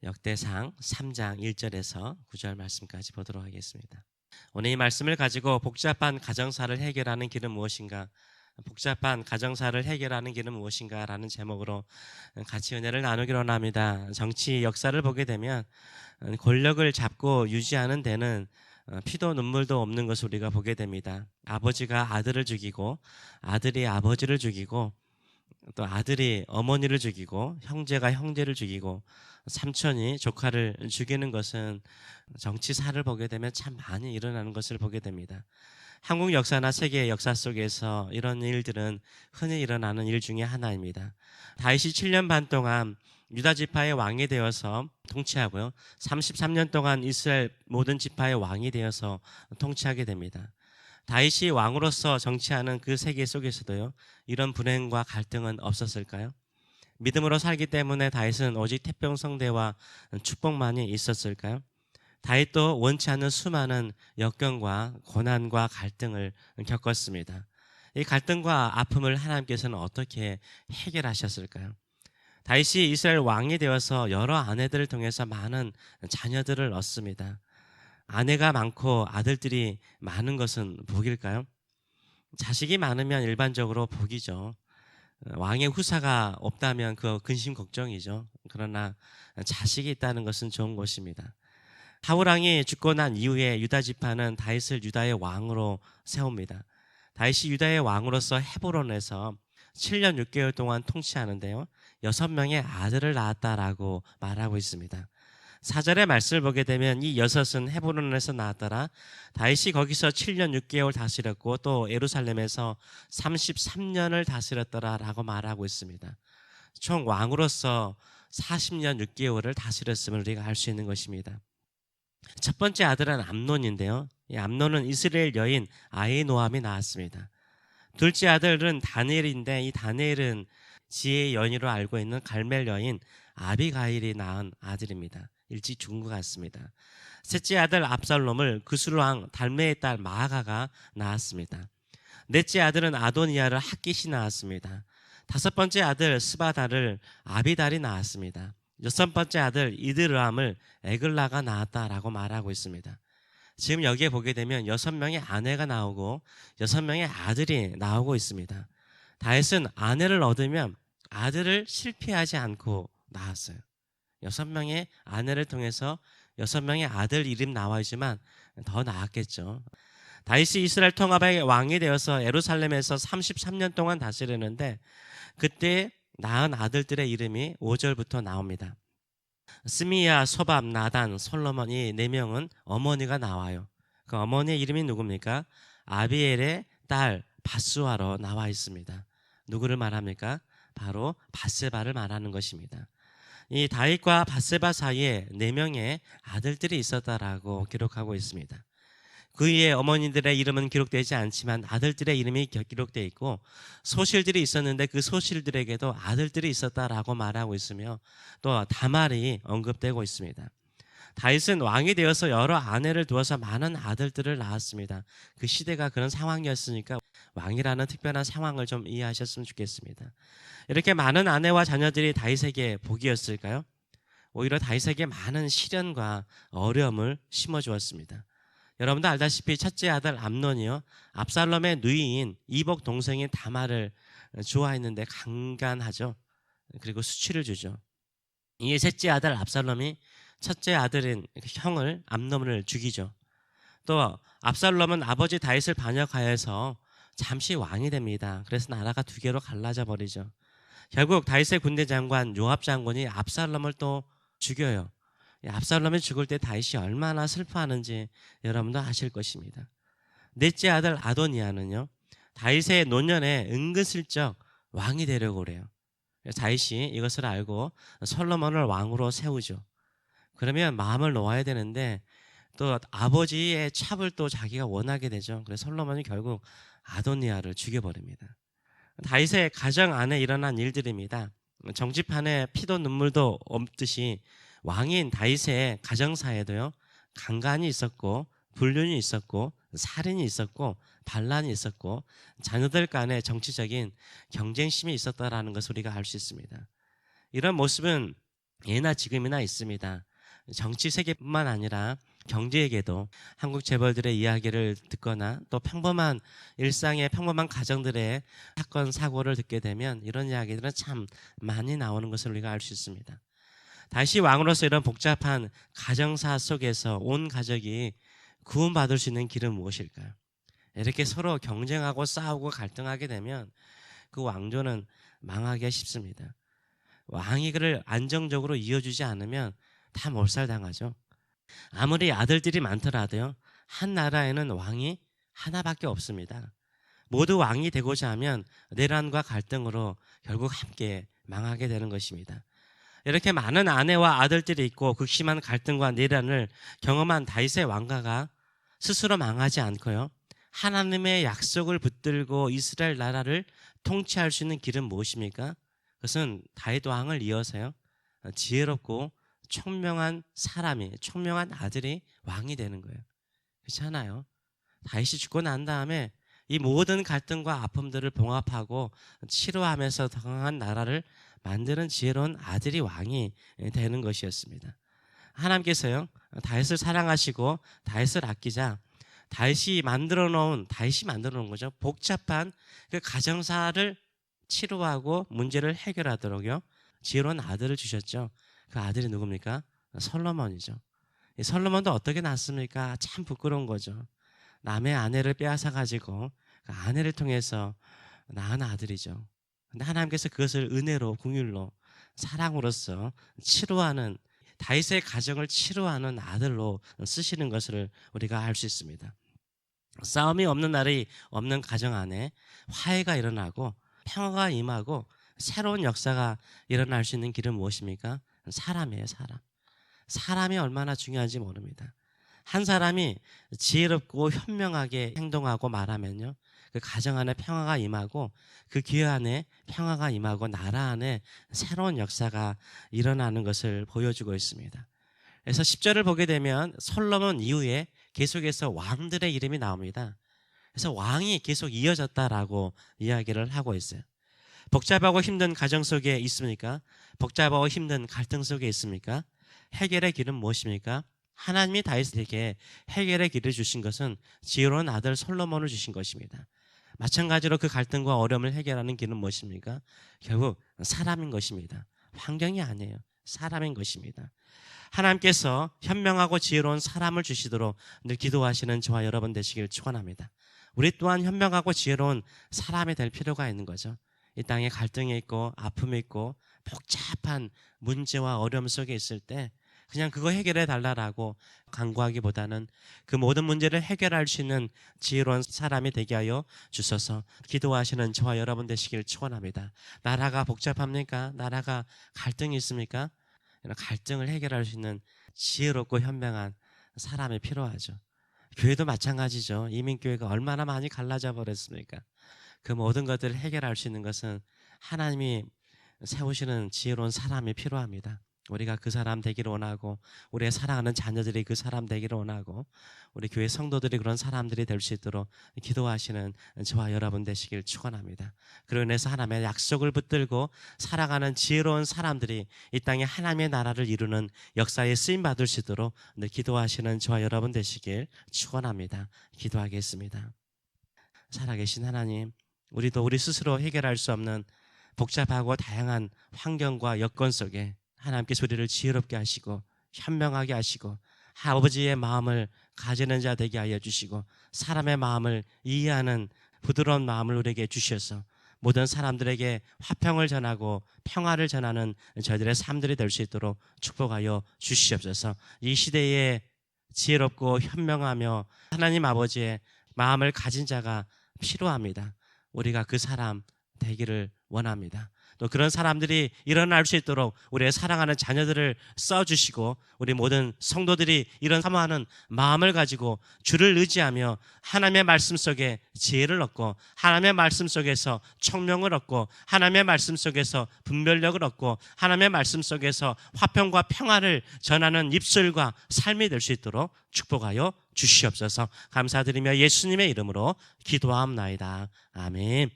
역대상 3장 1절에서 9절 말씀까지 보도록 하겠습니다. 오늘 이 말씀을 가지고 복잡한 가정사를 해결하는 길은 무엇인가? 복잡한 가정사를 해결하는 길은 무엇인가? 라는 제목으로 같이 은혜를 나누기로 합니다. 정치 역사를 보게 되면 권력을 잡고 유지하는 데는 피도 눈물도 없는 것을 우리가 보게 됩니다. 아버지가 아들을 죽이고 아들이 아버지를 죽이고 또 아들이 어머니를 죽이고 형제가 형제를 죽이고 삼촌이 조카를 죽이는 것은 정치사를 보게 되면 참 많이 일어나는 것을 보게 됩니다. 한국 역사나 세계 역사 속에서 이런 일들은 흔히 일어나는 일 중에 하나입니다. 다윗이 7년 반 동안 유다 지파의 왕이 되어서 통치하고요. 33년 동안 이스라엘 모든 지파의 왕이 되어서 통치하게 됩니다. 다윗이 왕으로서 정치하는 그 세계 속에서도요, 이런 불행과 갈등은 없었을까요? 믿음으로 살기 때문에 다윗은 오직 태평성대와 축복만이 있었을까요? 다윗도 원치 않는 수많은 역경과 고난과 갈등을 겪었습니다. 이 갈등과 아픔을 하나님께서는 어떻게 해결하셨을까요? 다윗이 이스라엘 왕이 되어서 여러 아내들을 통해서 많은 자녀들을 얻습니다. 아내가 많고 아들들이 많은 것은 복일까요? 자식이 많으면 일반적으로 복이죠. 왕의 후사가 없다면 그거 근심 걱정이죠. 그러나 자식이 있다는 것은 좋은 것입니다. 사울 왕이 죽고 난 이후에 유다 지파는 다윗을 유다의 왕으로 세웁니다. 다윗이 유다의 왕으로서 헤브론에서 7년 6개월 동안 통치하는데요, 6명의 아들을 낳았다라고 말하고 있습니다. 4절의 말씀을 보게 되면 이 6은 헤브론에서 나왔더라. 다윗이 거기서 7년 6개월 다스렸고 또 예루살렘에서 33년을 다스렸더라 라고 말하고 있습니다. 총 왕으로서 40년 6개월을 다스렸음을 우리가 알 수 있는 것입니다. 첫 번째 아들은 암논인데요, 이 암논은 이스라엘 여인 아히노암이 낳았습니다. 둘째 아들은 다니엘인데 이 다니엘은 지혜의 여인으로 알고 있는 갈멜 여인 아비가일이 낳은 아들입니다. 일찍 죽은 것 같습니다. 셋째 아들 압살롬을 그술왕 달메의 딸 마아가가 낳았습니다. 넷째 아들은 아도니아를 핫깃이 낳았습니다. 다섯 번째 아들 스바다를 아비달이 낳았습니다. 여섯 번째 아들 이드르함을 에글라가 낳았다라고 말하고 있습니다. 지금 여기에 보게 되면 6명의 아내가 나오고 6명의 아들이 나오고 있습니다. 다윗은 아내를 얻으면 아들을 실패하지 않고 낳았어요. 6명의 아내를 통해서 6명의 아들 이름 나와 있지만 더 나았겠죠. 다윗이 이스라엘 통합의 왕이 되어서 예루살렘에서 33년 동안 다스리는데 그때 낳은 아들들의 이름이 5절부터 나옵니다. 스미야, 소밥, 나단, 솔로몬 이 4명은 어머니가 나와요. 그 어머니의 이름이 누굽니까? 아비엘의 딸 바스와로 나와 있습니다. 누구를 말합니까? 바로 바세바를 말하는 것입니다. 이 다윗과 바세바 사이에 4명의 아들들이 있었다라고 기록하고 있습니다. 그 위에 어머니들의 이름은 기록되지 않지만 아들들의 이름이 기록되어 있고 소실들이 있었는데 그 소실들에게도 아들들이 있었다라고 말하고 있으며 또 다말이 언급되고 있습니다. 다윗은 왕이 되어서 여러 아내를 두어서 많은 아들들을 낳았습니다. 그 시대가 그런 상황이었으니까 왕이라는 특별한 상황을 좀 이해하셨으면 좋겠습니다. 이렇게 많은 아내와 자녀들이 다윗에게 복이었을까요? 오히려 다윗에게 많은 시련과 어려움을 심어주었습니다. 여러분도 알다시피 첫째 아들 암논이요, 압살롬의 누이인 이복 동생인 다말을 좋아했는데 강간하죠. 그리고 수치를 주죠. 이에 셋째 아들 압살롬이 첫째 아들인 형을 암논을 죽이죠. 또 압살롬은 아버지 다윗을 반역하여서 잠시 왕이 됩니다. 그래서 나라가 2개로 갈라져 버리죠. 결국 다윗의 군대 장관 요압 장군이 압살롬을 또 죽여요. 압살롬이 죽을 때 다윗이 얼마나 슬퍼하는지 여러분도 아실 것입니다. 넷째 아들 아도니아는요, 다윗의 노년에 은근슬쩍 왕이 되려고 그래요. 다윗이 이것을 알고 솔로몬을 왕으로 세우죠. 그러면 마음을 놓아야 되는데 또 아버지의 첩을 또 자기가 원하게 되죠. 그래서 솔로몬이 결국 아도니아를 죽여버립니다. 다윗의 가정 안에 일어난 일들입니다. 정치판에 피도 눈물도 없듯이 왕인 다윗의 가정사에도요, 강간이 있었고 불륜이 있었고 살인이 있었고 반란이 있었고 자녀들 간의 정치적인 경쟁심이 있었다라는 것을 우리가 알 수 있습니다. 이런 모습은 예나 지금이나 있습니다. 정치 세계뿐만 아니라 경제에게도 한국 재벌들의 이야기를 듣거나 또 평범한 일상의 평범한 가정들의 사건 사고를 듣게 되면 이런 이야기들은 참 많이 나오는 것을 우리가 알 수 있습니다. 다시 왕으로서 이런 복잡한 가정사 속에서 온 가족이 구원받을 수 있는 길은 무엇일까요? 이렇게 서로 경쟁하고 싸우고 갈등하게 되면 그 왕조는 망하기가 쉽습니다. 왕이 그를 안정적으로 이어주지 않으면 다 몰살당하죠. 아무리 아들들이 많더라도요, 한 나라에는 왕이 하나밖에 없습니다. 모두 왕이 되고자 하면 내란과 갈등으로 결국 함께 망하게 되는 것입니다. 이렇게 많은 아내와 아들들이 있고 극심한 갈등과 내란을 경험한 다윗의 왕가가 스스로 망하지 않고요, 하나님의 약속을 붙들고 이스라엘 나라를 통치할 수 있는 길은 무엇입니까? 그것은 다윗 왕을 이어서요, 지혜롭고 총명한 사람이, 총명한 아들이 왕이 되는 거예요. 그렇잖아요. 다윗이 죽고 난 다음에 이 모든 갈등과 아픔들을 봉합하고 치료하면서 강한 나라를 만드는 지혜로운 아들이 왕이 되는 것이었습니다. 하나님께서요, 다윗을 사랑하시고 다윗을 아끼자 다윗이 만들어 놓은 거죠. 복잡한 그 가정사를 치료하고 문제를 해결하도록요, 지혜로운 아들을 주셨죠. 그 아들이 누굽니까? 솔로몬이죠. 이 솔로몬도 어떻게 낳습니까? 참 부끄러운 거죠. 남의 아내를 빼앗아 가지고 그 아내를 통해서 낳은 아들이죠. 근데 하나님께서 그것을 은혜로, 긍휼로, 사랑으로서 치료하는, 다윗의 가정을 치료하는 아들로 쓰시는 것을 우리가 알 수 있습니다. 싸움이 없는 날이 없는 가정 안에 화해가 일어나고 평화가 임하고 새로운 역사가 일어날 수 있는 길은 무엇입니까? 사람이에요, 사람. 사람이 얼마나 중요한지 모릅니다. 한 사람이 지혜롭고 현명하게 행동하고 말하면요, 그 가정 안에 평화가 임하고 그 교회 안에 평화가 임하고 나라 안에 새로운 역사가 일어나는 것을 보여주고 있습니다. 그래서 10절을 보게 되면 솔로몬 이후에 계속해서 왕들의 이름이 나옵니다. 그래서 왕이 계속 이어졌다라고 이야기를 하고 있어요. 복잡하고 힘든 가정 속에 있습니까? 복잡하고 힘든 갈등 속에 있습니까? 해결의 길은 무엇입니까? 하나님이 다윗에게 해결의 길을 주신 것은 지혜로운 아들 솔로몬을 주신 것입니다. 마찬가지로 그 갈등과 어려움을 해결하는 길은 무엇입니까? 결국 사람인 것입니다. 환경이 아니에요. 사람인 것입니다. 하나님께서 현명하고 지혜로운 사람을 주시도록 늘 기도하시는 저와 여러분 되시길 축원합니다. 우리 또한 현명하고 지혜로운 사람이 될 필요가 있는 거죠. 이 땅에 갈등이 있고 아픔이 있고 복잡한 문제와 어려움 속에 있을 때 그냥 그거 해결해 달라라고 간구하기보다는 그 모든 문제를 해결할 수 있는 지혜로운 사람이 되게 하여 주셔서 기도하시는 저와 여러분 되시길 축원합니다. 나라가 복잡합니까? 나라가 갈등이 있습니까? 이런 갈등을 해결할 수 있는 지혜롭고 현명한 사람이 필요하죠. 교회도 마찬가지죠. 이민교회가 얼마나 많이 갈라져 버렸습니까? 그 모든 것들을 해결할 수 있는 것은 하나님이 세우시는 지혜로운 사람이 필요합니다. 우리가 그 사람 되기를 원하고 우리의 사랑하는 자녀들이 그 사람 되기를 원하고 우리 교회 성도들이 그런 사람들이 될 수 있도록 기도하시는 저와 여러분 되시길 축원합니다. 그로 인해서 하나님의 약속을 붙들고 살아가는 지혜로운 사람들이 이 땅에 하나님의 나라를 이루는 역사에 쓰임받을 수 있도록 늘 기도하시는 저와 여러분 되시길 축원합니다. 기도하겠습니다. 살아계신 하나님, 우리도 우리 스스로 해결할 수 없는 복잡하고 다양한 환경과 여건 속에 하나님께서 우리를 지혜롭게 하시고 현명하게 하시고 아버지의 마음을 가지는 자 되게 하여 주시고 사람의 마음을 이해하는 부드러운 마음을 우리에게 주셔서 모든 사람들에게 화평을 전하고 평화를 전하는 저희들의 삶들이 될 수 있도록 축복하여 주시옵소서. 이 시대에 지혜롭고 현명하며 하나님 아버지의 마음을 가진 자가 필요합니다. 우리가 그 사람 되기를 원합니다. 또 그런 사람들이 일어날 수 있도록 우리의 사랑하는 자녀들을 써주시고 우리 모든 성도들이 이런 사모하는 마음을 가지고 주를 의지하며 하나님의 말씀 속에 지혜를 얻고 하나님의 말씀 속에서 청명을 얻고 하나님의 말씀 속에서 분별력을 얻고 하나님의 말씀 속에서 화평과 평화를 전하는 입술과 삶이 될 수 있도록 축복하여 주시옵소서. 감사드리며 예수님의 이름으로 기도하옵나이다. 아멘.